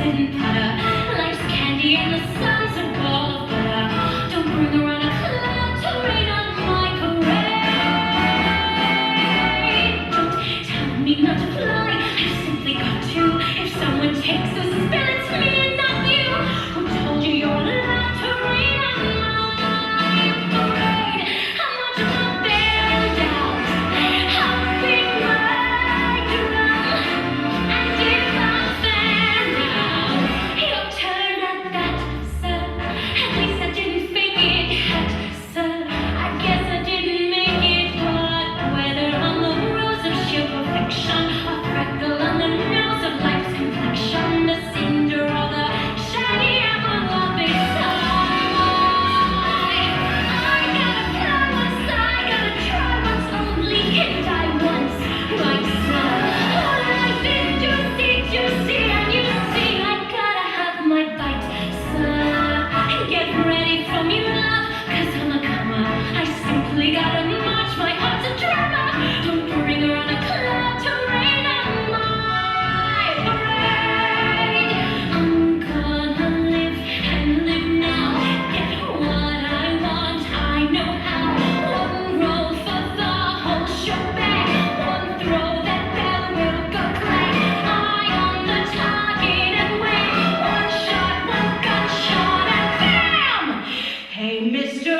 and butter. Life's candy and the sun's a ball of butter. Don't bring around a cloud to rain on my parade. Don't tell me not to fly, I've simply got to. If someone takes the spill, it's me and not you. Who told you you're allowed to rain on my parade? How much of my band out? How big my drum? And if I found out your turn at that, sir, at least I didn't fake it, sir. I guess I didn't make it, but whether I'm the rose of sheer perfection, a freckle on the nose of life's complexion, the cinder or the shiny apple of its eye, I gotta fly once, I gotta try once only, and die once, right, sir? Oh, life is juicy, juicy, and you see, I gotta have my bite, sir. Get ready for me, love, 'cause I'm a comer. I simply gotta march, my heart's a drama. Don't bring around a cloud to rain on my parade. I'm gonna live and live now. Get what I want, I know how. One roll for the whole shebang. One throw, that bell will go clang. Eye on the target and wait. One shot, one gunshot, and bam! Hey, Mr.